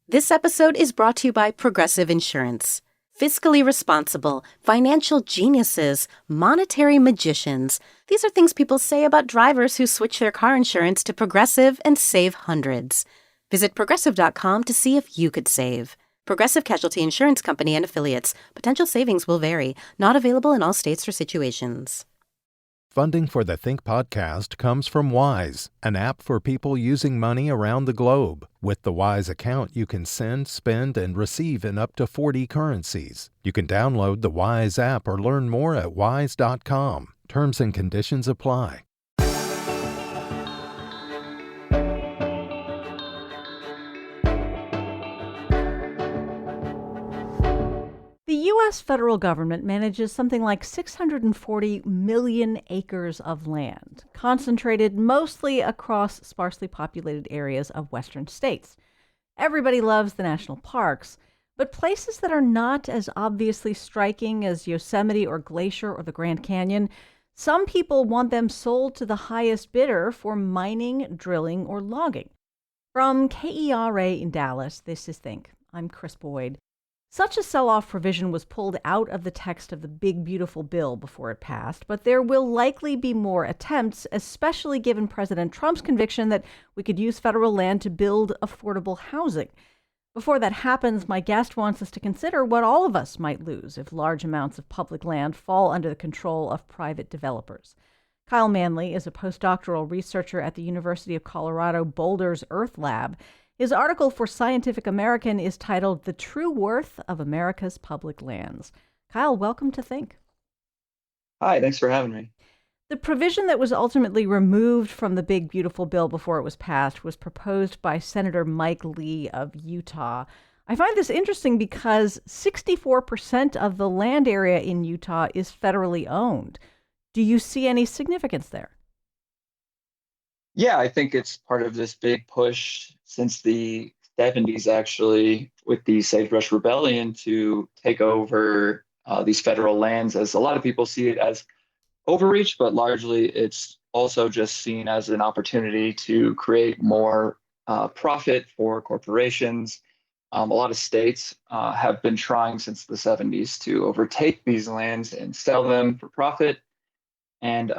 This episode is brought to you by Progressive Insurance. Fiscally responsible, financial geniuses, monetary magicians. These are things people say about drivers who switch their car insurance to Progressive and save hundreds. Visit progressive.com to see if you could save. Progressive Casualty Insurance Company and Affiliates. Potential savings will vary. Not available in all states or situations. Funding for the Think podcast comes from Wise, an app for people using money around the globe. With the Wise account, you can send, spend, and receive in up to 40 currencies. You can download the Wise app or learn more at wise.com. Terms and conditions apply. The U.S. federal government manages something like 640 million acres of land, concentrated mostly across sparsely populated areas of western states. Everybody loves the national parks, but places that are not as obviously striking as Yosemite or Glacier or the Grand Canyon, some people want them sold to the highest bidder for mining, drilling, or logging. From KERA in Dallas, this is Think. I'm Chris Boyd. Such a sell-off provision was pulled out of the text of the Big Beautiful Bill before it passed, but there will likely be more attempts, especially given President Trump's conviction that we could use federal land to build affordable housing. Before that happens, my guest wants us to consider what all of us might lose if large amounts of public land fall under the control of private developers. Kyle Manley is a postdoctoral researcher at the University of Colorado Boulder's Earth Lab. His article for Scientific American is titled "The True Worth of America's Public Lands." Kyle, welcome to Think. Hi, thanks for having me. The provision that was ultimately removed from the Big Beautiful Bill before it was passed was proposed by Senator Mike Lee of Utah. I find this interesting because 64% of the land area in Utah is federally owned. Do you see any significance there? Yeah, I think it's part of this big push since the 70s, actually, with the Sagebrush Rebellion to take over these federal lands, as a lot of people see it as overreach, but largely it's also just seen as an opportunity to create more profit for corporations. A lot of states have been trying since the 70s to overtake these lands and sell them for profit. And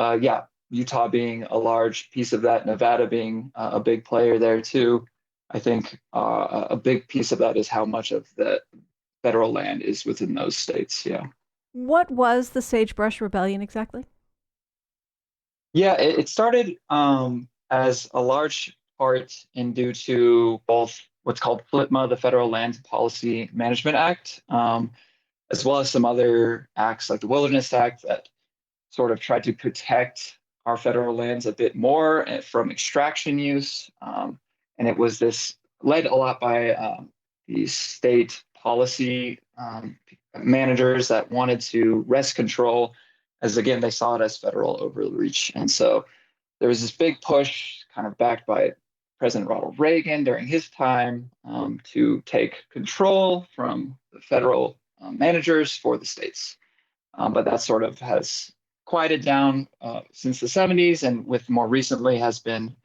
Utah being a large piece of that, Nevada being a big player there too. I think a big piece of that is how much of the federal land is within those states. Yeah. What was the Sagebrush Rebellion exactly? Yeah, it started as a large part and due to both what's called FLTMA, the Federal Land Policy Management Act, as well as some other acts like the Wilderness Act that sort of tried to protect our federal lands a bit more from extraction use. And it was this led a lot by the state policy managers that wanted to wrest control, as again, they saw it as federal overreach. And so there was this big push kind of backed by President Ronald Reagan during his time to take control from the federal managers for the states. But that sort of has quieted down since the 70s, and with more recently has been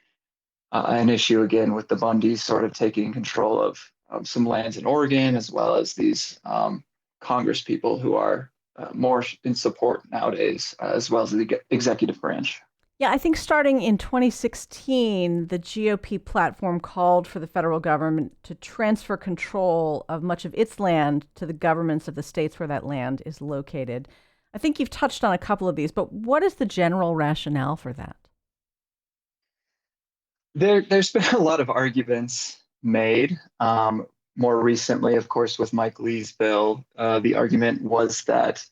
an issue again with the Bundys sort of taking control of some lands in Oregon, as well as these Congress people who are more in support nowadays, as well as the executive branch. Yeah, I think starting in 2016, the GOP platform called for the federal government to transfer control of much of its land to the governments of the states where that land is located. I think you've touched on a couple of these, but what is the general rationale for that? There's been a lot of arguments made. More recently, of course, with Mike Lee's bill, the argument was that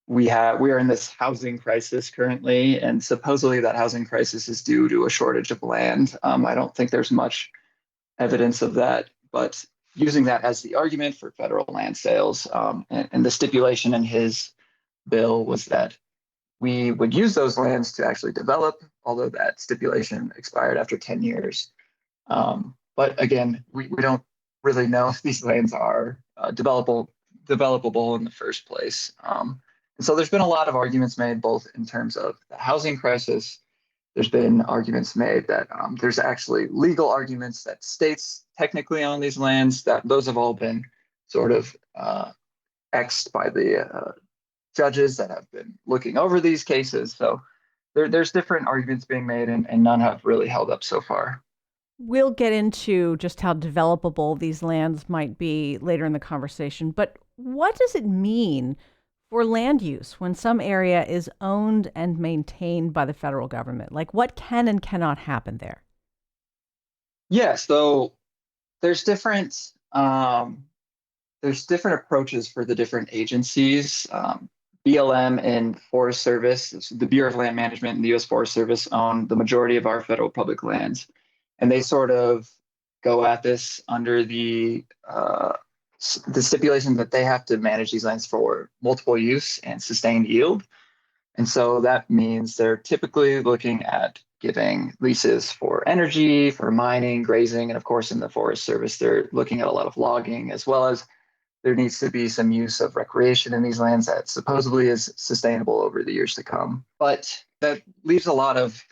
we are in this housing crisis currently, and supposedly that housing crisis is due to a shortage of land. I don't think there's much evidence of that, but using that as the argument for federal land sales, and the stipulation in his bill was that we would use those lands to actually develop, although that stipulation expired after 10 years. But again, we don't really know if these lands are developable in the first place. And so there's been a lot of arguments made, both in terms of the housing crisis there's been arguments made that there's actually legal arguments that states technically own these lands. That those have all been sort of X'd by the judges that have been looking over these cases. So there's different arguments being made, and none have really held up so far. We'll get into just how developable these lands might be later in the conversation, but what does it mean for land use when some area is owned and maintained by the federal government? Like, what can and cannot happen there? Yeah, so there's different there's different approaches for the different agencies. BLM and Forest Service, the Bureau of Land Management and the U.S. Forest Service own the majority of our federal public lands, and they sort of go at this under the stipulation that they have to manage these lands for multiple use and sustained yield. And so that means they're typically looking at giving leases for energy, for mining, grazing, and of course, in the Forest Service, they're looking at a lot of logging, as well as there needs to be some use of recreation in these lands that supposedly is sustainable over the years to come. But that leaves a lot of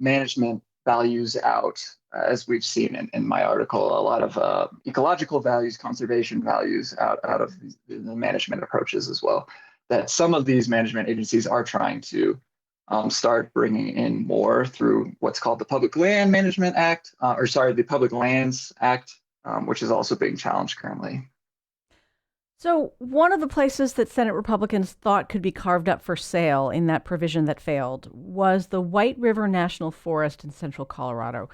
management values out, as we've seen in my article, a lot of ecological values, conservation values out of the management approaches as well. That some of these management agencies are trying to start bringing in more through what's called the Public Land Management Act, the Public Lands Act, which is also being challenged currently. So, one of the places that Senate Republicans thought could be carved up for sale in that provision that failed was the White River National Forest in central Colorado.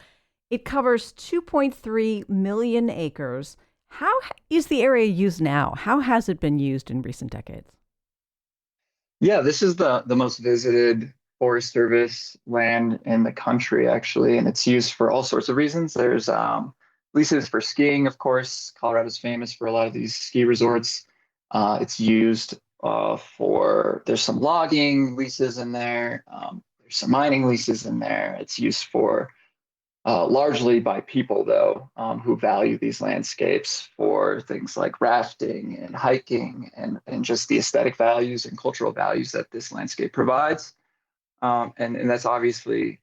It covers 2.3 million acres. How is the area used now? How has it been used in recent decades? Yeah, this is the most visited Forest Service land in the country, actually, and it's used for all sorts of reasons. There's leases for skiing, of course. Colorado's famous for a lot of these ski resorts. It's used there's some logging leases in there. There's some mining leases in there. It's used for largely by people, though, who value these landscapes for things like rafting and hiking and just the aesthetic values and cultural values that this landscape provides. And that's obviously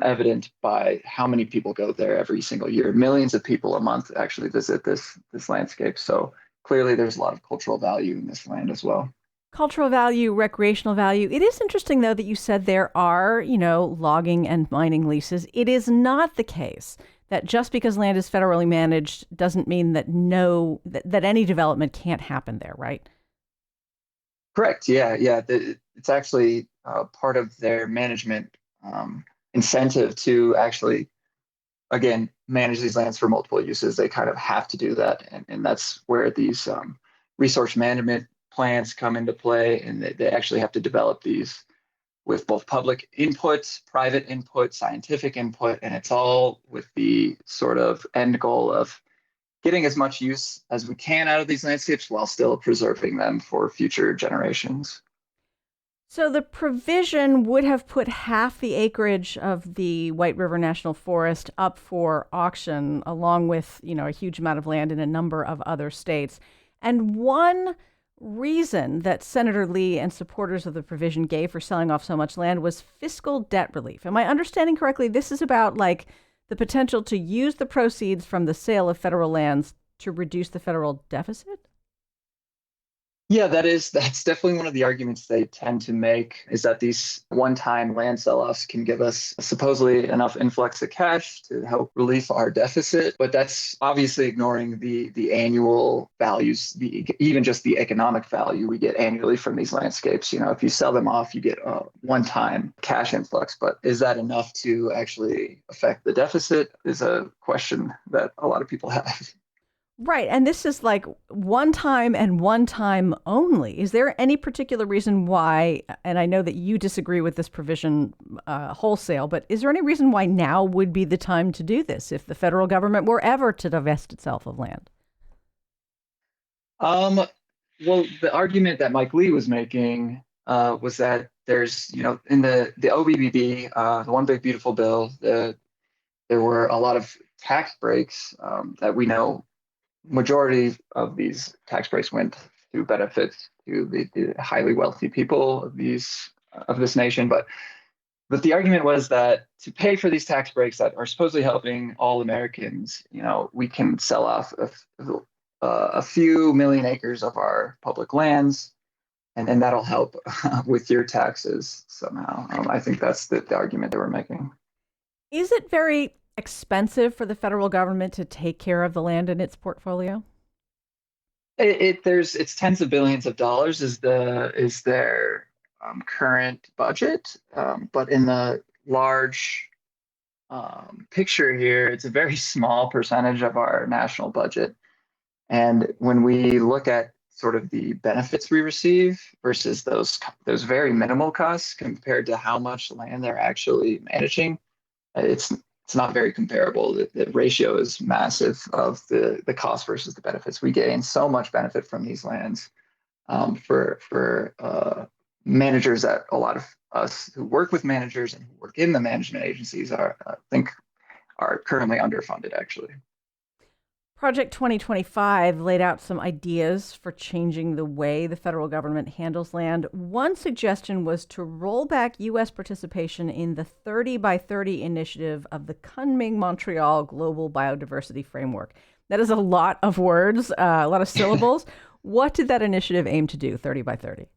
evident by how many people go there every single year. Millions of people a month actually visit this landscape. So clearly there's a lot of cultural value in this land as well. Cultural value, recreational value. It is interesting, though, that you said there are, logging and mining leases. It is not the case that just because land is federally managed doesn't mean that that any development can't happen there, right? Correct. Yeah. It's actually part of their management incentive to actually, again, manage these lands for multiple uses. They kind of have to do that. And that's where these resource management plans come into play. And they actually have to develop these with both public input, private input, scientific input. And it's all with the sort of end goal of getting as much use as we can out of these landscapes while still preserving them for future generations. So the provision would have put half the acreage of the White River National Forest up for auction, along with, a huge amount of land in a number of other states. And one reason that Senator Lee and supporters of the provision gave for selling off so much land was fiscal debt relief. Am I understanding correctly? This is about the potential to use the proceeds from the sale of federal lands to reduce the federal deficit? Yeah, that's definitely one of the arguments they tend to make, is that these one-time land sell-offs can give us supposedly enough influx of cash to help relieve our deficit. But that's obviously ignoring the annual values, even just the economic value we get annually from these landscapes. If you sell them off, you get a one-time cash influx. But is that enough to actually affect the deficit is a question that a lot of people have. Right. And this is one time and one time only. Is there any particular reason why, and I know that you disagree with this provision wholesale, but is there any reason why now would be the time to do this if the federal government were ever to divest itself of land? Well, the argument that Mike Lee was making was that there's, in the OBBB, the One Big Beautiful Bill, there were a lot of tax breaks that we know majority of these tax breaks went to benefits to the highly wealthy people of this nation. But but the argument was that to pay for these tax breaks that are supposedly helping all Americans, we can sell off a few million acres of our public lands, and that'll help with your taxes somehow. I think that's the argument they were making. Is it very expensive for the federal government to take care of the land in its portfolio? It's tens of billions of dollars is their current budget, but in the large picture here, it's a very small percentage of our national budget. And when we look at sort of the benefits we receive versus those very minimal costs compared to how much land they're actually managing, it's not very comparable. The ratio is massive of the cost versus the benefits. We gain so much benefit from these lands for managers that a lot of us who work with managers and who work in the management agencies are currently underfunded, actually. Project 2025 laid out some ideas for changing the way the federal government handles land. One suggestion was to roll back U.S. participation in the 30 by 30 initiative of the Kunming-Montreal Global Biodiversity Framework. That is a lot of words, a lot of syllables. What did that initiative aim to do, 30 by 30?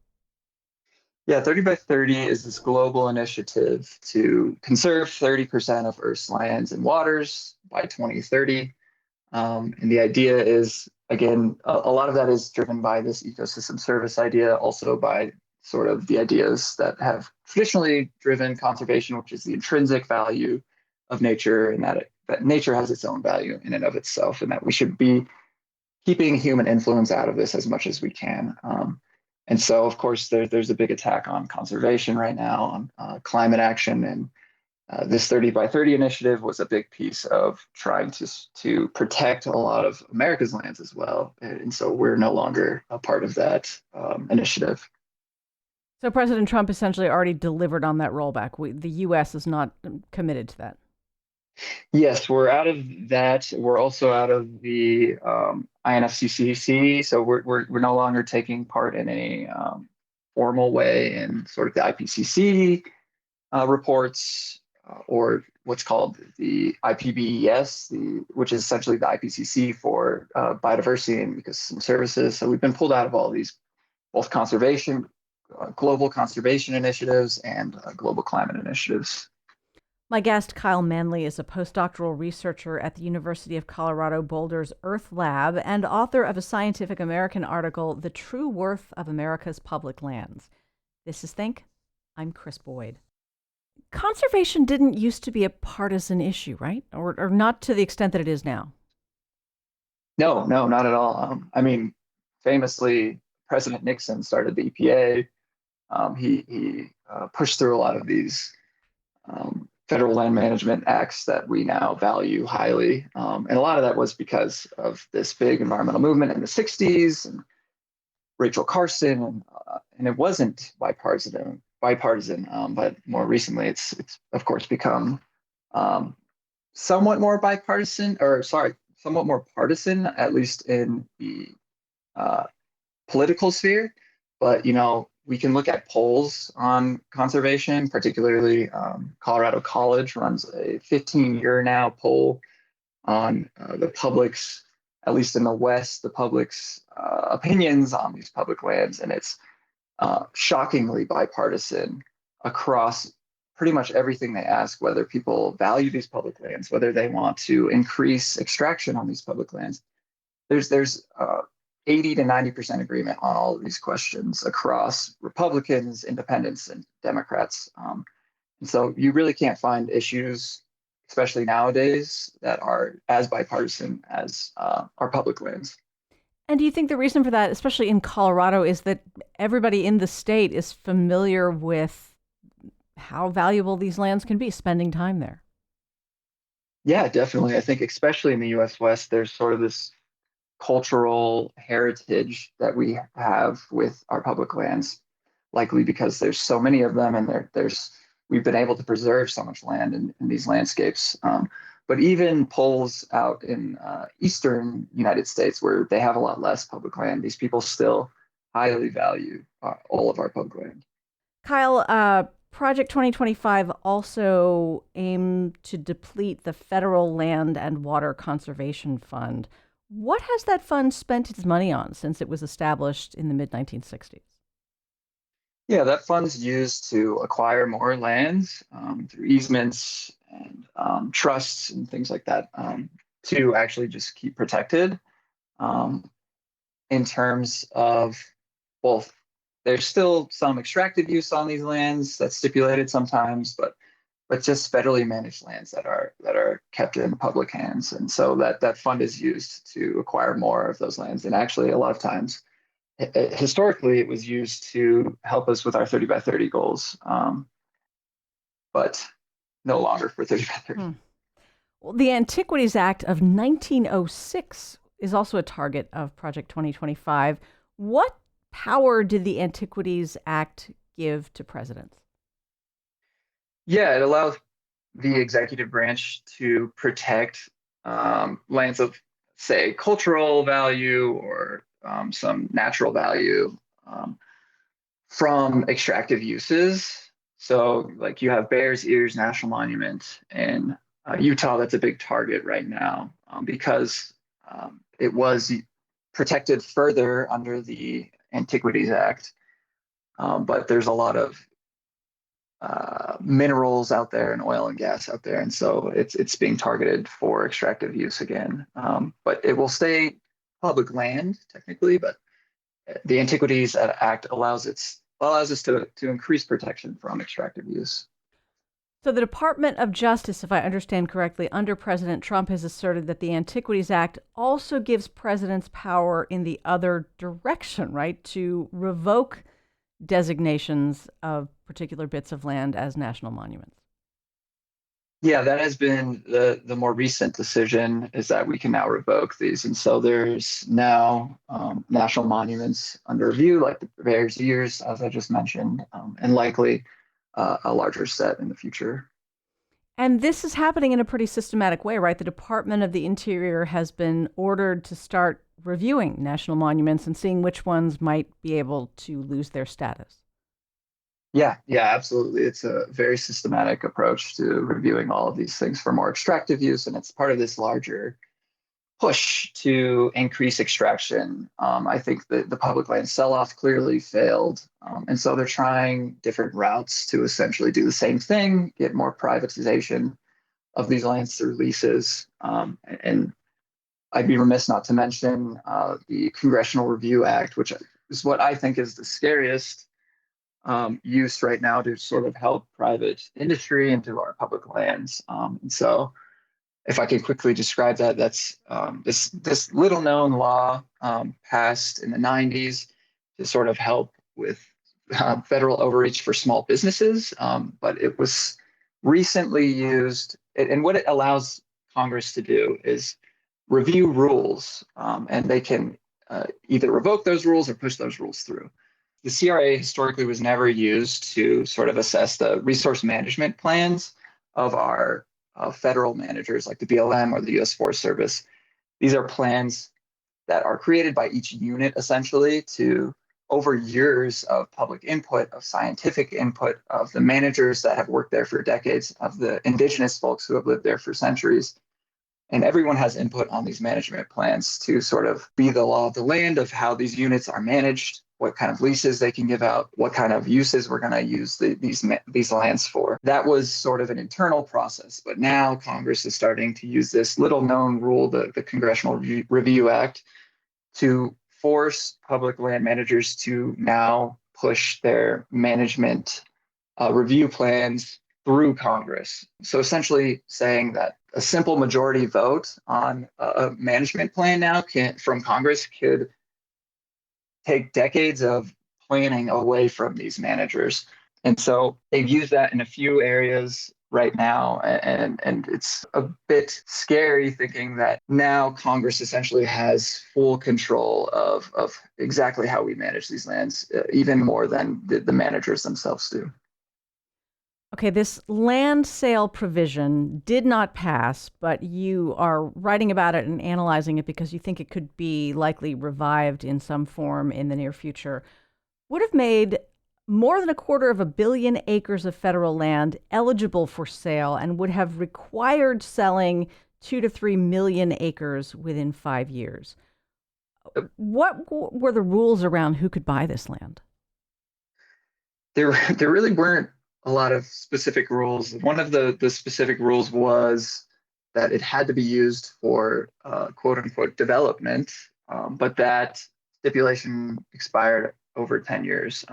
Yeah, 30 by 30 is this global initiative to conserve 30% of Earth's lands and waters by 2030. And the idea is, again, a lot of that is driven by this ecosystem service idea, also by sort of the ideas that have traditionally driven conservation, which is the intrinsic value of nature, and that nature has its own value in and of itself, and that we should be keeping human influence out of this as much as we can. And so, of course, there's a big attack on conservation right now, on climate action, and this 30 by 30 initiative was a big piece of trying to protect a lot of America's lands as well. And so we're no longer a part of that initiative. So President Trump essentially already delivered on that rollback. The U.S. is not committed to that. Yes, we're out of that. We're also out of the INFCCC. So we're no longer taking part in any formal way in sort of the IPCC reports, or what's called the IPBES, which is essentially the IPCC for biodiversity and ecosystem services. So we've been pulled out of all these, both global conservation initiatives and global climate initiatives. My guest, Kyle Manley, is a postdoctoral researcher at the University of Colorado Boulder's Earth Lab and author of a Scientific American article, The True Worth of America's Public Lands. This is Think. I'm Chris Boyd. Conservation didn't used to be a partisan issue, right? Or not to the extent that it is now. No, not at all. I mean, famously, President Nixon started the EPA. He pushed through a lot of these federal land management acts that we now value highly. And a lot of that was because of this big environmental movement in the 60s and Rachel Carson. And it wasn't bipartisan, but more recently it's of course become somewhat more partisan, at least in the political sphere. But we can look at polls on conservation, particularly Colorado College runs a 15-year now poll on the public's, at least in the West, the public's opinions on these public lands. And it's shockingly bipartisan across pretty much everything they ask, whether people value these public lands, whether they want to increase extraction on these public lands. There's 80 to 90% agreement on all of these questions across Republicans, independents, and Democrats. And so you really can't find issues, especially nowadays, that are as bipartisan as our public lands. And do you think the reason for that, especially in Colorado, is that everybody in the state is familiar with how valuable these lands can be, spending time there? Yeah, definitely. I think especially in the US West, there's sort of this cultural heritage that we have with our public lands, likely because there's so many of them, and we've been able to preserve so much land in these landscapes. But even polls out in eastern United States, where they have a lot less public land, these people still highly value all of our public land. Kyle, Project 2025 also aimed to deplete the Federal Land and Water Conservation Fund. What has that fund spent its money on since it was established in the mid 1960s? Yeah, that fund's used to acquire more lands through easements and trusts and things like that to actually just keep protected. Um, in terms of both, there's still some extractive use on these lands that's stipulated sometimes, but just federally managed lands that are kept in public hands, and so that fund is used to acquire more of those lands. And actually, a lot of times, historically, it was used to help us with our 30 by 30 goals, but no longer for 30 by 30. Well, the Antiquities Act of 1906 is also a target of Project 2025. What power did the Antiquities Act give to presidents? Yeah, it allows the executive branch to protect lands of, say, cultural value or some natural value um, from extractive uses. So, like you have Bears Ears National Monument in Utah, that's a big target right now because it was protected further under the Antiquities Act. But there's a lot of minerals out there and oil and gas out there, and so it's being targeted for extractive use again. But it will stay public land technically, but the Antiquities Act allows us to increase protection from extractive use. So, the Department of Justice, if I understand correctly, under President Trump has asserted that the Antiquities Act also gives presidents power in the other direction, right? To revoke designations of particular bits of land as national monuments. Yeah, that has been the more recent decision is that we can now revoke these, and so there's now national monuments under review, like the Bears Ears, as I just mentioned, and likely a larger set in the future. And this is happening in a pretty systematic way, right? The Department of the Interior has been ordered to start reviewing national monuments and seeing which ones might be able to lose their status. Yeah, absolutely. It's a very systematic approach to reviewing all of these things for more extractive use, and it's part of this larger push to increase extraction. I think that the public land sell-off clearly failed, and so they're trying different routes to essentially do the same thing, get more privatization of these lands through leases. And I'd be remiss not to mention the Congressional Review Act, which is what I think is the scariest use right now to sort of help private industry into our public lands. And so, if I can quickly describe that, that's this little known law passed in the 90s to sort of help with federal overreach for small businesses, but it was recently used, and what it allows Congress to do is review rules, and they can either revoke those rules or push those rules through. The CRA historically was never used to sort of assess the resource management plans of our federal managers like the BLM or the U.S. Forest Service. These are plans that are created by each unit essentially to over years of public input, of scientific input, of the managers that have worked there for decades, of the indigenous folks who have lived there for centuries. And everyone has input on these management plans to sort of be the law of the land of how these units are managed, what kind of leases they can give out, what kind of uses we're going to use these lands for. That was sort of an internal process, but now Congress is starting to use this little known rule, the Congressional Review Act, to force public land managers to now push their management review plans through Congress. So essentially saying that a simple majority vote on a management plan now from Congress could take decades of planning away from these managers. And so they've used that in a few areas right now. And it's a bit scary thinking that now Congress essentially has full control of exactly how we manage these lands, even more than the managers themselves do. Okay, this land sale provision did not pass, but you are writing about it and analyzing it because you think it could be likely revived in some form in the near future. Would have made more than 250 million acres of federal land eligible for sale and would have required selling 2 to 3 million acres within 5 years. What were the rules around who could buy this land? There really weren't a lot of specific rules. One of the specific rules was that it had to be used for quote unquote development, but that stipulation expired over 10 years.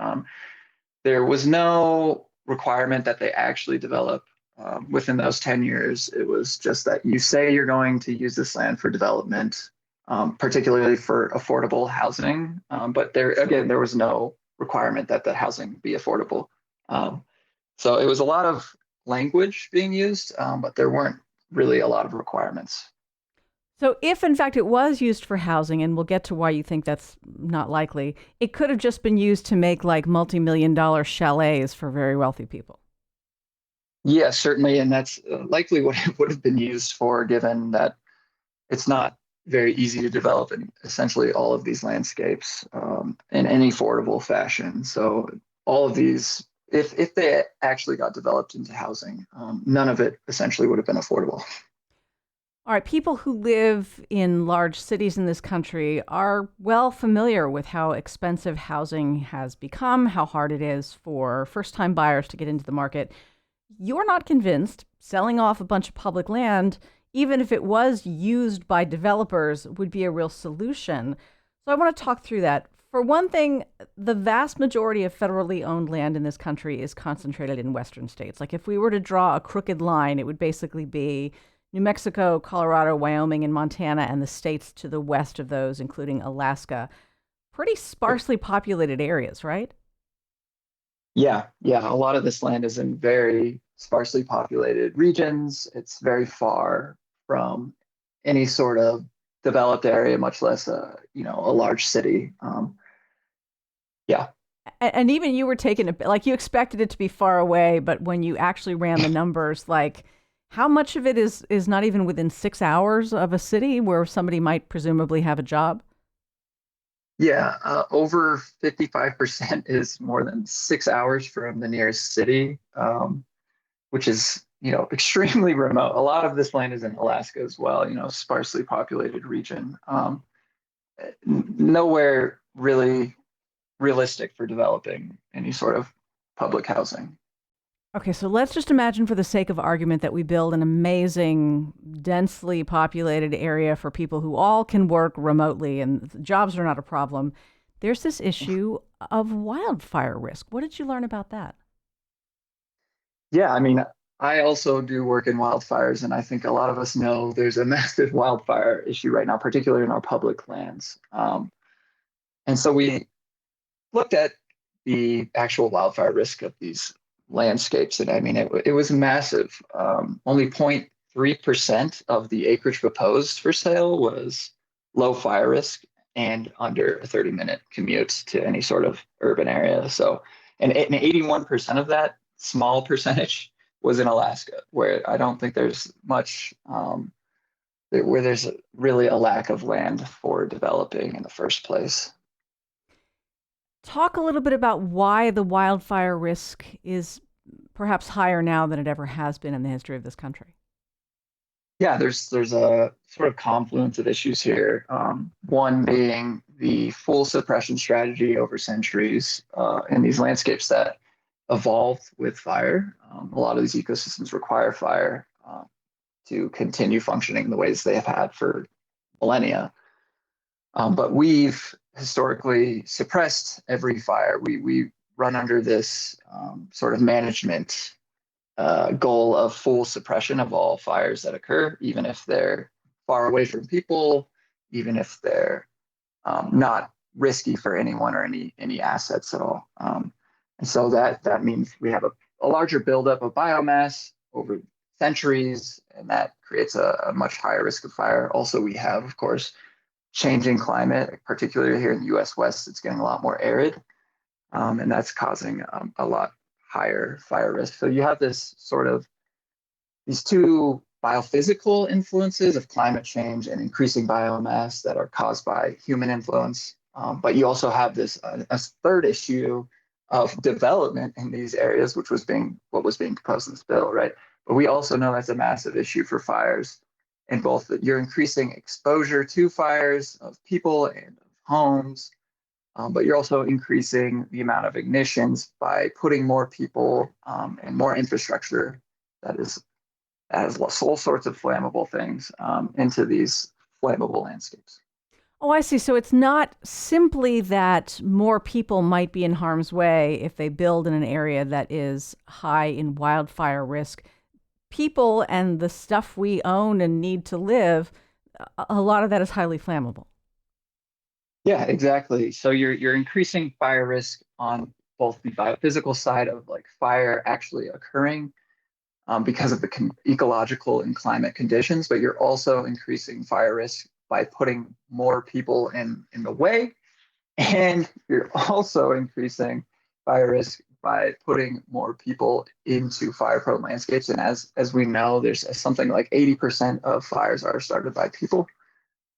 There was no requirement that they actually develop within those 10 years. It was just that you say you're going to use this land for development, particularly for affordable housing. But there was no requirement that the housing be affordable. So it was a lot of language being used, but there weren't really a lot of requirements. So, if in fact it was used for housing, and we'll get to why you think that's not likely, it could have just been used to make like multi-million-dollar chalets for very wealthy people. Yeah, certainly, and that's likely what it would have been used for, given that it's not very easy to develop in essentially all of these landscapes in any affordable fashion. So all of these, if they actually got developed into housing, none of it essentially would have been affordable. All right, people who live in large cities in this country are well familiar with how expensive housing has become, how hard it is for first-time buyers to get into the market. You're not convinced selling off a bunch of public land, even if it was used by developers, would be a real solution. So I want to talk through that. For one thing, the vast majority of federally owned land in this country is concentrated in western states. Like if we were to draw a crooked line, it would basically be New Mexico, Colorado, Wyoming, and Montana, and the states to the west of those, including Alaska. Pretty sparsely populated areas, right? Yeah. A lot of this land is in very sparsely populated regions. It's very far from any sort of developed area, much less a large city. Yeah. And even you were taken, like you expected it to be far away, but when you actually ran the numbers, like how much of it is not even within 6 hours of a city where somebody might presumably have a job? Yeah, over 55% is more than 6 hours from the nearest city, which is, extremely remote. A lot of this land is in Alaska as well, sparsely populated region. Nowhere really realistic for developing any sort of public housing. Okay, so let's just imagine for the sake of argument that we build an amazing, densely populated area for people who all can work remotely and jobs are not a problem. There's this issue of wildfire risk. What did you learn about that? Yeah, I mean, I also do work in wildfires, and I think a lot of us know there's a massive wildfire issue right now, particularly in our public lands. And so we looked at the actual wildfire risk of these landscapes, and I mean, it was massive. Only 0.3% of the acreage proposed for sale was low fire risk and under a 30-minute commute to any sort of urban area. So, and 81% of that small percentage was in Alaska, where I don't think there's much, where there's really a lack of land for developing in the first place. Talk a little bit about why the wildfire risk is perhaps higher now than it ever has been in the history of this country. Yeah, there's a sort of confluence of issues here. One being the full suppression strategy over centuries in these landscapes that evolved with fire. A lot of these ecosystems require fire to continue functioning the ways they have had for millennia. But we've historically suppressed every fire. We run under this sort of management goal of full suppression of all fires that occur, even if they're far away from people, even if they're not risky for anyone or any assets at all. And so that means we have a larger buildup of biomass over centuries, and that creates a much higher risk of fire. Also, we have, of course, changing climate, particularly here in the US West. It's getting a lot more arid, and that's causing a lot higher fire risk. So you have this sort of these two biophysical influences of climate change and increasing biomass that are caused by human influence. But you also have this a third issue of development in these areas, which was being what was being proposed in this bill, right? But we also know that's a massive issue for fires in both that you're increasing exposure to fires of people and of homes, but you're also increasing the amount of ignitions by putting more people and more infrastructure that is has all sorts of flammable things into these flammable landscapes. Oh, I see. So it's not simply that more people might be in harm's way if they build in an area that is high in wildfire risk. People and the stuff we own and need to live, a lot of that is highly flammable. Yeah, exactly. So you're increasing fire risk on both the biophysical side of like fire actually occurring because of the ecological and climate conditions, but you're also increasing fire risk by putting more people in the way, and you're also increasing fire risk by putting more people into fire-prone landscapes. And as we know, there's something like 80% of fires are started by people.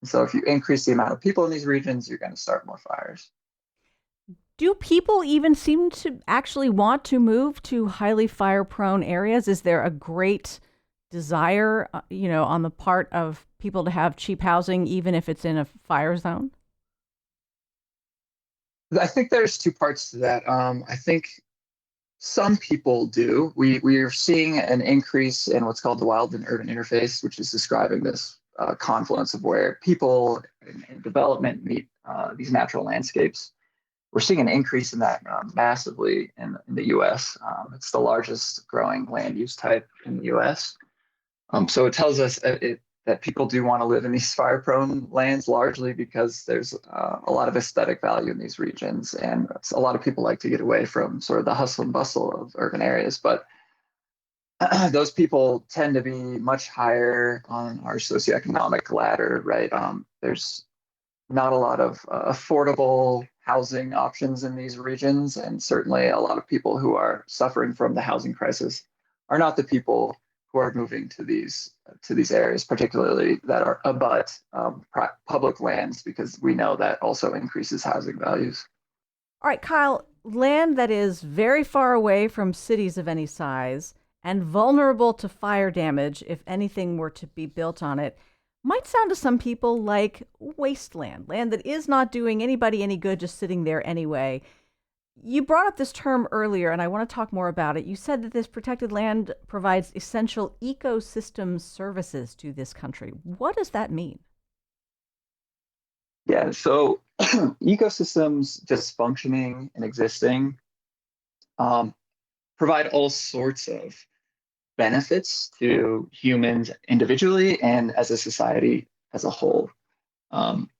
And so if you increase the amount of people in these regions, you're going to start more fires. Do people even seem to actually want to move to highly fire prone areas? Is there a great desire, on the part of people to have cheap housing, even if it's in a fire zone? I think there's two parts to that. I think some people do. We are seeing an increase in what's called the wild and urban interface, which is describing this confluence of where people and development meet these natural landscapes. We're seeing an increase in that massively in the U.S. It's the largest growing land use type in the U.S. So it tells us that people do want to live in these fire-prone lands largely because there's a lot of aesthetic value in these regions, and a lot of people like to get away from sort of the hustle and bustle of urban areas. But those people tend to be much higher on our socioeconomic ladder, right? There's not a lot of affordable housing options in these regions, and certainly a lot of people who are suffering from the housing crisis are not the people who are moving to these areas, particularly that are abut public lands, because we know that also increases housing values. All right, Kyle, land that is very far away from cities of any size and vulnerable to fire damage if anything were to be built on it might sound to some people like wasteland, land that is not doing anybody any good just sitting there anyway. You brought up this term earlier, and I want to talk more about it. You said that this protected land provides essential ecosystem services to this country. What does that mean? Yeah, so ecosystems just functioning and existing um, provide all sorts of benefits to humans individually and as a society as a whole.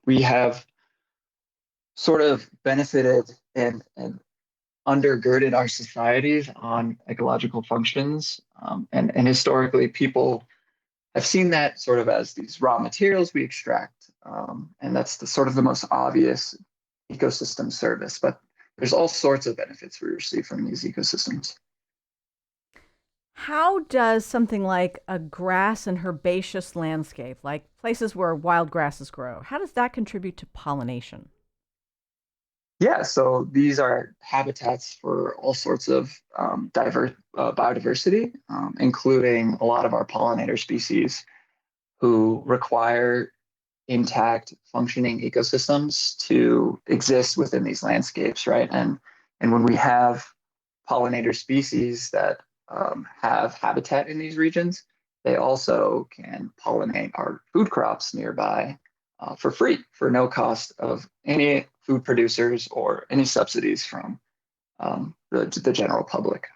We have sort of benefited and undergirded our societies on ecological functions. And historically, people have seen that sort of as these raw materials we extract. And that's the sort of the most obvious ecosystem service. But there's all sorts of benefits we receive from these ecosystems. How does something like a grass and herbaceous landscape, like places where wild grasses grow, how does that contribute to pollination? Yeah, so these are habitats for all sorts of diverse biodiversity, including a lot of our pollinator species who require intact functioning ecosystems to exist within these landscapes, right? And when we have pollinator species that have habitat in these regions, they also can pollinate our food crops nearby for free, for no cost of any food producers or any subsidies from the general public.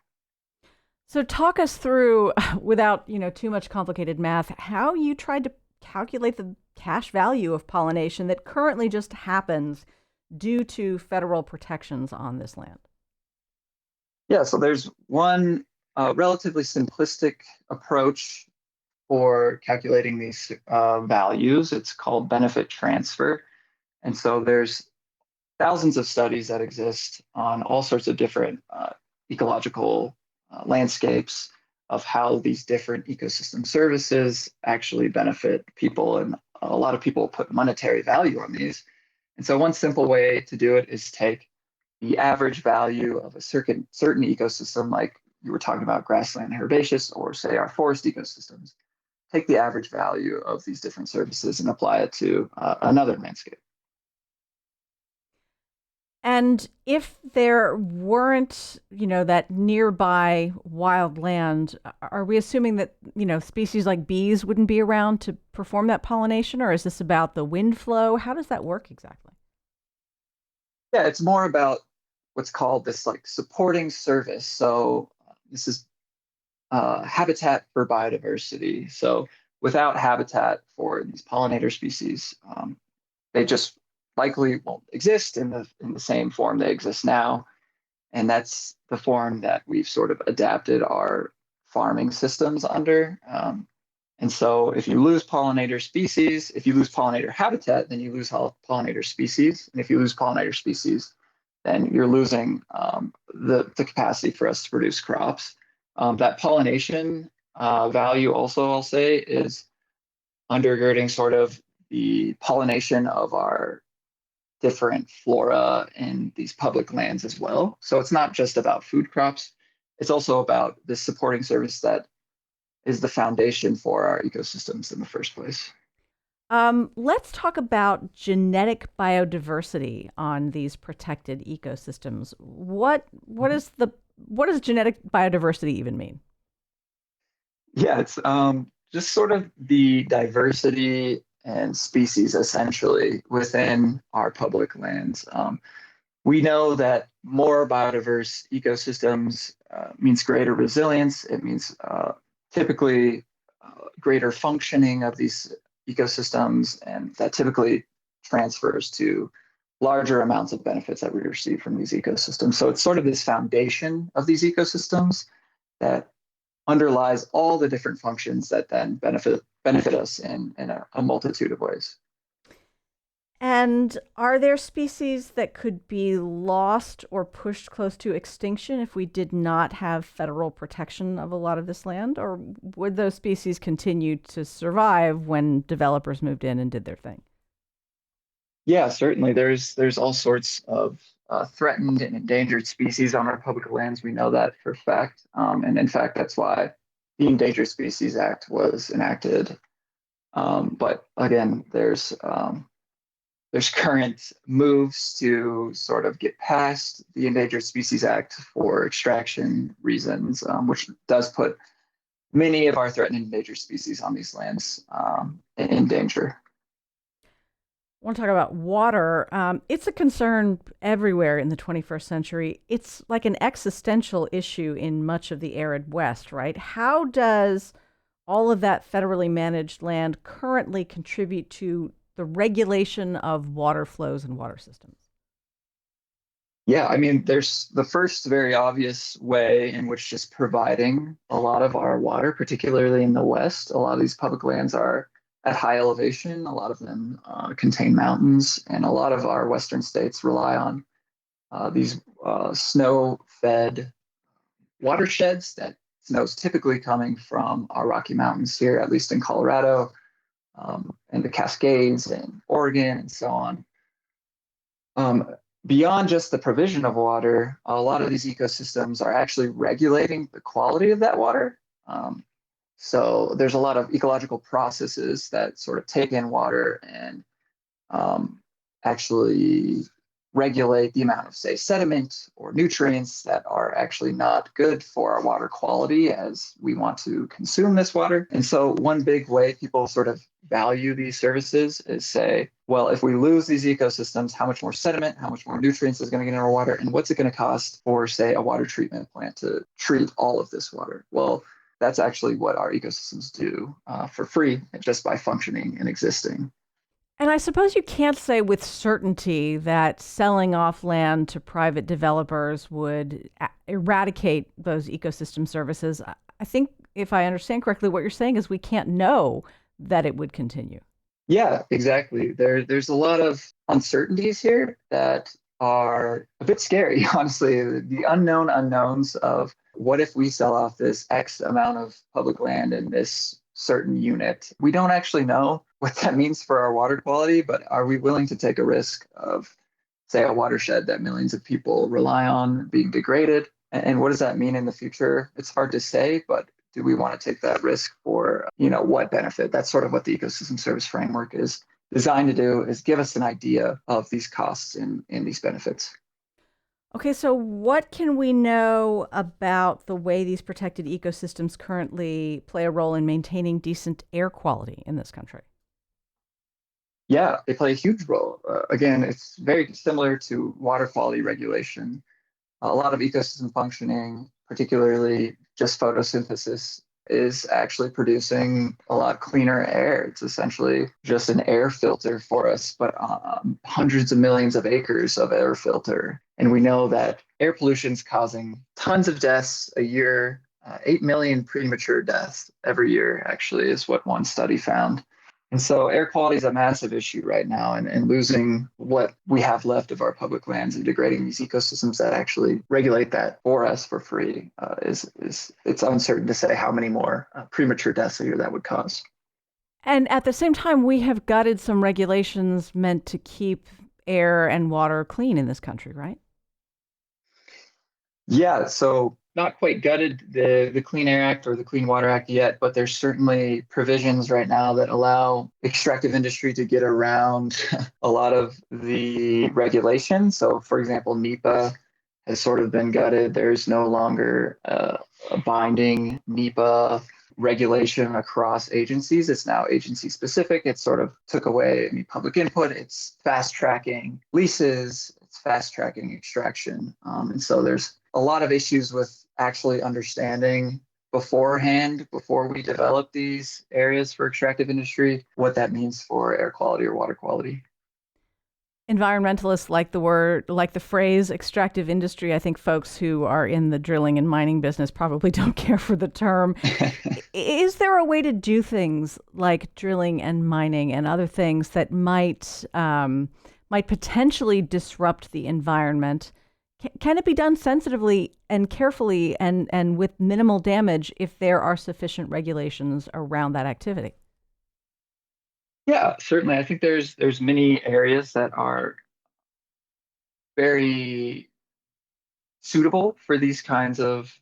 So talk us through, without too much complicated math, how you tried to calculate the cash value of pollination that currently just happens due to federal protections on this land. Yeah, so there's one relatively simplistic approach for calculating these values. It's called benefit transfer. And so there's thousands of studies that exist on all sorts of different ecological landscapes of how these different ecosystem services actually benefit people. And a lot of people put monetary value on these. And so one simple way to do it is take the average value of a certain ecosystem, like you were talking about grassland herbaceous, or say our forest ecosystems, take the average value of these different services and apply it to another landscape. And if there weren't, that nearby wild land, are we assuming that, species like bees wouldn't be around to perform that pollination, or is this about the wind flow? How does that work exactly? Yeah, it's more about what's called this like supporting service. So this is habitat for biodiversity. So without habitat for these pollinator species, they just likely won't exist in the same form they exist now. And that's the form that we've sort of adapted our farming systems under. And so if you lose pollinator species, if you lose pollinator habitat, then you lose pollinator species. And if you lose pollinator species, then you're losing the capacity for us to produce crops. That pollination value also, I'll say, is undergirding sort of the pollination of our different flora in these public lands as well. So it's not just about food crops, it's also about this supporting service that is the foundation for our ecosystems in the first place. Let's talk about genetic biodiversity on these protected ecosystems. What does genetic biodiversity even mean? Yeah, it's just sort of the diversity and species essentially within our public lands. We know that more biodiverse ecosystems means greater resilience. It means typically greater functioning of these ecosystems, and that typically transfers to larger amounts of benefits that we receive from these ecosystems. So it's sort of this foundation of these ecosystems that underlies all the different functions that then benefit us in a multitude of ways. And are there species that could be lost or pushed close to extinction if we did not have federal protection of a lot of this land? Or would those species continue to survive when developers moved in and did their thing? Yeah, certainly. There's all sorts of threatened and endangered species on our public lands. We know that for a fact, and in fact, that's why the Endangered Species Act was enacted. But again, there's current moves to sort of get past the Endangered Species Act for extraction reasons, which does put many of our threatened and endangered species on these lands in danger. I want to talk about water. It's a concern everywhere in the 21st century. It's like an existential issue in much of the arid West, right? How does all of that federally managed land currently contribute to the regulation of water flows and water systems? Yeah, I mean, there's the first very obvious way in which just providing a lot of our water, particularly in the West, a lot of these public lands are at high elevation. A lot of them contain mountains, and a lot of our Western states rely on these snow-fed watersheds. That snow's typically coming from our Rocky Mountains here, at least in Colorado, and the Cascades and Oregon and so on. Um, Beyond just the provision of water, a lot of these ecosystems are actually regulating the quality of that water. So there's a lot of ecological processes that sort of take in water and um, actually regulate the amount of, say, sediment or nutrients that are actually not good for our water quality as we want to consume this water. And so one big way people sort of value these services is say, well, if we lose these ecosystems, how much more sediment, how much more nutrients is going to get in our water, and what's it going to cost for, say, a water treatment plant to treat all of this water? Well, that's actually what our ecosystems do for free, just by functioning and existing. And I suppose you can't say with certainty that selling off land to private developers would eradicate those ecosystem services. I think, if I understand correctly, what you're saying is we can't know that it would continue. Yeah, exactly. There's a lot of uncertainties here that are a bit scary, honestly. The unknown unknowns of what if we sell off this X amount of public land in this certain unit? We don't actually know what that means for our water quality, but are we willing to take a risk of say, a watershed that millions of people rely on being degraded. And what does that mean in the future? It's hard to say, but do we want to take that risk for, what benefit? That's sort of what the ecosystem service framework is designed to do, is give us an idea of these costs and these benefits. Okay, so what can we know about the way these protected ecosystems currently play a role in maintaining decent air quality in this country? Yeah, they play a huge role. Again, it's very similar to water quality regulation. A lot of ecosystem functioning, particularly just photosynthesis, is actually producing a lot cleaner air. It's essentially just an air filter for us, but hundreds of millions of acres of air filter. And we know that air pollution is causing tons of deaths a year. 8 million premature deaths every year, actually, is what one study found. And so air quality is a massive issue right now, and losing what we have left of our public lands and degrading these ecosystems that actually regulate that for us for free is it's uncertain to say how many more premature deaths a year that would cause. And at the same time, we have gutted some regulations meant to keep air and water clean in this country, right? Yeah, so not quite gutted the Clean Air Act or the Clean Water Act yet, but there's certainly provisions right now that allow extractive industry to get around a lot of the regulations. So, for example, NEPA has sort of been gutted. There's no longer a binding NEPA regulation across agencies. It's now agency specific. It sort of took away any public input. It's fast tracking leases. It's fast tracking extraction. And so there's a lot of issues with actually understanding beforehand, before we develop these areas for extractive industry, what that means for air quality or water quality. Environmentalists like the phrase extractive industry. I think folks who are in the drilling and mining business probably don't care for the term. Is there a way to do things like drilling and mining and other things that might potentially disrupt the environment? Can it be done sensitively and carefully and with minimal damage if there are sufficient regulations around that activity? Yeah, certainly. I think there's many areas that are very suitable for these kinds of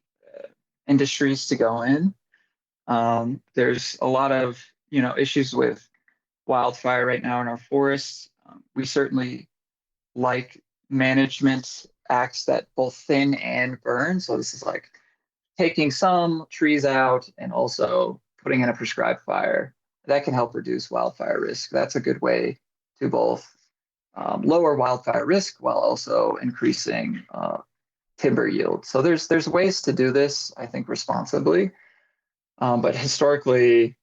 industries to go in. There's a lot of issues with wildfire right now in our forests. We certainly like management acts that both thin and burn. So this is like taking some trees out and also putting in a prescribed fire. That can help reduce wildfire risk. That's a good way to both lower wildfire risk while also increasing timber yield. So there's ways to do this, I think, responsibly. But historically,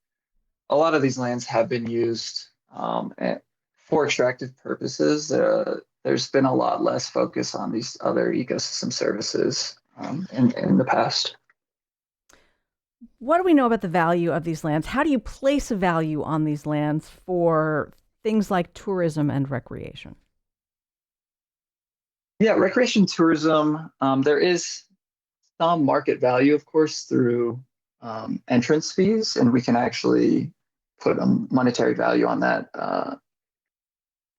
a lot of these lands have been used for extractive purposes. There's been a lot less focus on these other ecosystem services in the past. What do we know about the value of these lands? How do you place a value on these lands for things like tourism and recreation? Yeah, recreation tourism, there is some market value, of course, through entrance fees, and we can actually put a monetary value on that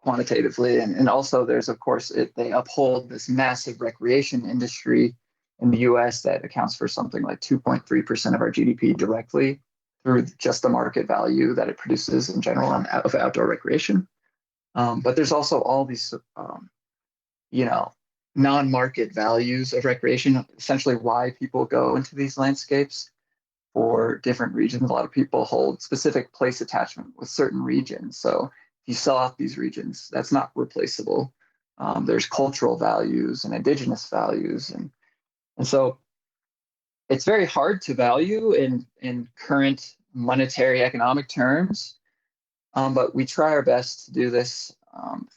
quantitatively. And also there's, of course, they uphold this massive recreation industry in the US that accounts for something like 2.3% of our GDP directly through just the market value that it produces in general of outdoor recreation. But there's also all these, non-market values of recreation, essentially why people go into these landscapes for different regions. A lot of people hold specific place attachment with certain regions. So if you sell off these regions, that's not replaceable. There's cultural values and indigenous values. And so it's very hard to value in current monetary economic terms, but we try our best to do this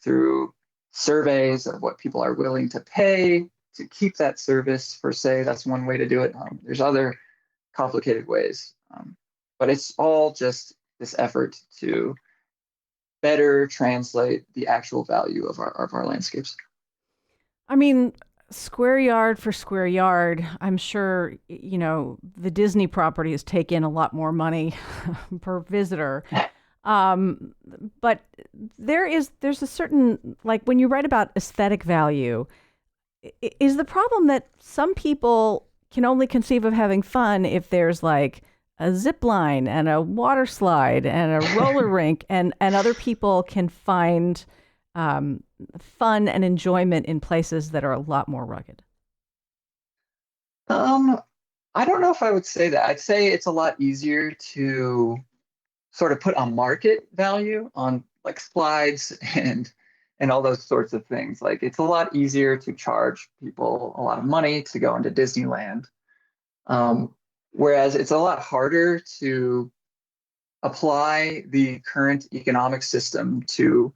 through surveys of what people are willing to pay to keep that service per se. That's one way to do it. There's other complicated ways, but it's all just this effort to better translate the actual value of our landscapes. I mean, square yard for square yard, I'm sure, the Disney properties take in a lot more money per visitor. Um, but there's a certain, like when you write about aesthetic value, is the problem that some people can only conceive of having fun if there's like a zip line and a water slide and a roller rink, and other people can find fun and enjoyment in places that are a lot more rugged? Um, I don't know if I would say that. I'd say it's a lot easier to sort of put a market value on like slides and all those sorts of things. Like it's a lot easier to charge people a lot of money to go into Disneyland. Um, Whereas it's a lot harder to apply the current economic system to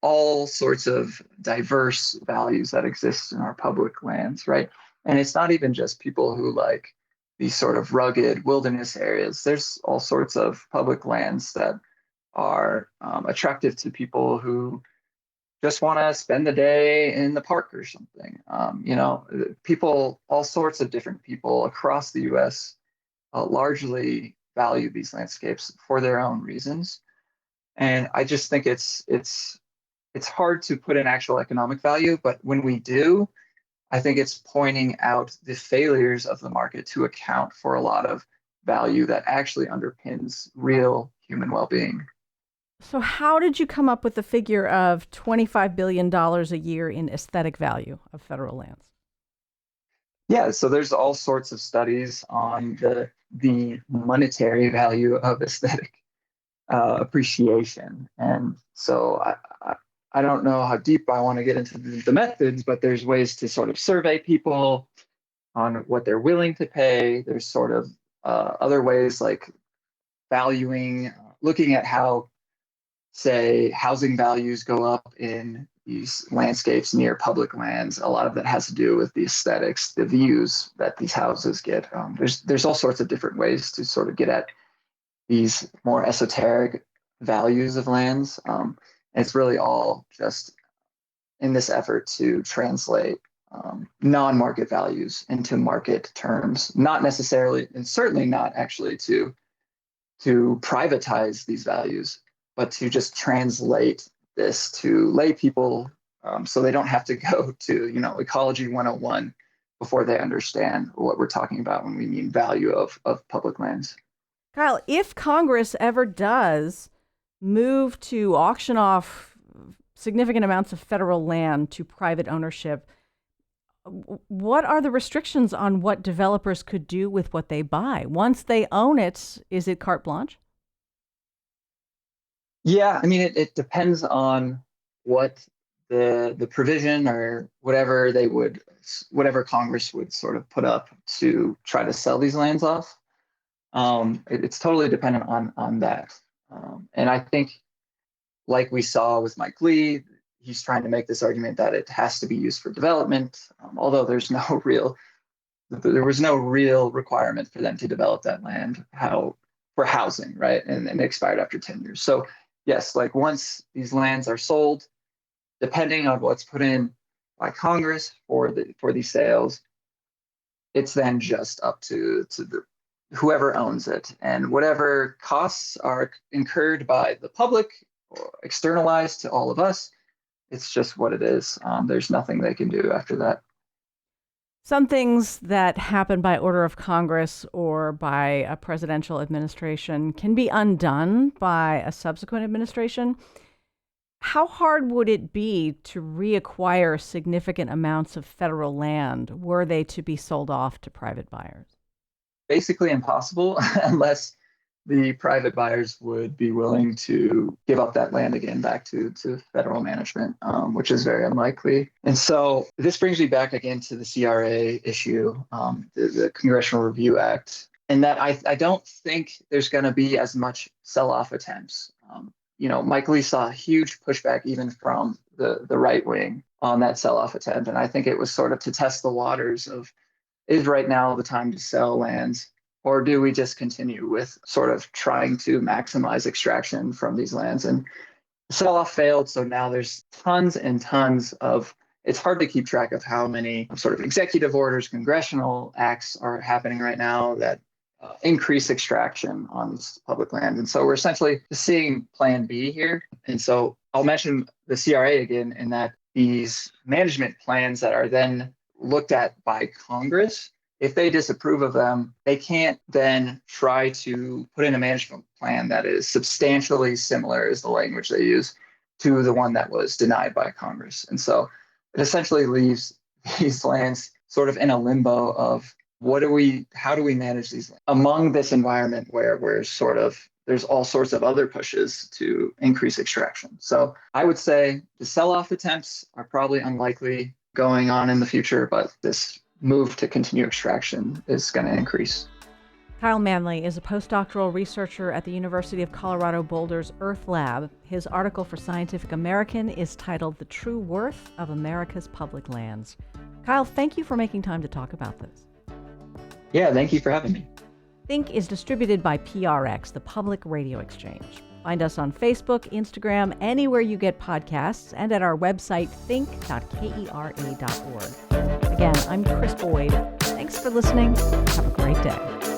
all sorts of diverse values that exist in our public lands, right? And it's not even just people who like these sort of rugged wilderness areas. There's all sorts of public lands that are attractive to people who just want to spend the day in the park or something. People, all sorts of different people across the US largely value these landscapes for their own reasons. And I just think it's hard to put an actual economic value, but when we do, I think it's pointing out the failures of the market to account for a lot of value that actually underpins real human well-being. So, how did you come up with the figure of $25 billion a year in aesthetic value of federal lands? Yeah, so there's all sorts of studies on the monetary value of aesthetic appreciation, and so I don't know how deep I want to get into the methods, but there's ways to sort of survey people on what they're willing to pay. There's sort of other ways like valuing, looking at how, say, housing values go up in these landscapes near public lands. A lot of that has to do with the aesthetics, the views that these houses get. There's all sorts of different ways to sort of get at these more esoteric values of lands. And it's really all just in this effort to translate non-market values into market terms, not necessarily, and certainly not actually to privatize these values, but to just translate this to lay people so they don't have to go to, ecology 101 before they understand what we're talking about when we mean value of public lands. Kyle, if Congress ever does move to auction off significant amounts of federal land to private ownership, what are the restrictions on what developers could do with what they buy? Once they own it, is it carte blanche? Yeah, I mean, it depends on what the provision or whatever Congress would sort of put up to try to sell these lands off. It's totally dependent on that. And I think, like we saw with Mike Lee, he's trying to make this argument that it has to be used for development, although there was no real requirement for them to develop that land for housing, right? And it expired after 10 years. So yes, like once these lands are sold, depending on what's put in by Congress for these sales, it's then just up to the whoever owns it, and whatever costs are incurred by the public or externalized to all of us, it's just what it is. There's nothing they can do after that. Some things that happen by order of Congress or by a presidential administration can be undone by a subsequent administration. How hard would it be to reacquire significant amounts of federal land were they to be sold off to private buyers? Basically impossible unless the private buyers would be willing to give up that land again back to federal management, which is very unlikely. And so this brings me back again to the CRA issue, the Congressional Review Act, and that I don't think there's going to be as much sell-off attempts. Mike Lee saw a huge pushback even from the right wing on that sell-off attempt, and I think it was sort of to test the waters of, is right now the time to sell lands, or do we just continue with sort of trying to maximize extraction from these lands? And the sell-off failed, so now there's tons and tons of, it's hard to keep track of how many sort of executive orders, congressional acts are happening right now that increase extraction on this public land. And so we're essentially seeing Plan B here. And so I'll mention the CRA again, in that these management plans that are then looked at by Congress, if they disapprove of them, they can't then try to put in a management plan that is substantially similar, is the language they use, to the one that was denied by Congress. And so it essentially leaves these lands sort of in a limbo of how do we manage these lands among this environment where there's all sorts of other pushes to increase extraction. So I would say the sell-off attempts are probably unlikely going on in the future, but this move to continue extraction is going to increase. Kyle Manley is a postdoctoral researcher at the University of Colorado Boulder's Earth Lab. His article for Scientific American is titled "The True Worth of America's Public Lands." Kyle, thank you for making time to talk about this. Yeah, thank you for having me. Think is distributed by PRX, the Public Radio Exchange. Find us on Facebook, Instagram, anywhere you get podcasts, and at our website, think.kera.org. Again, I'm Chris Boyd. Thanks for listening. Have a great day.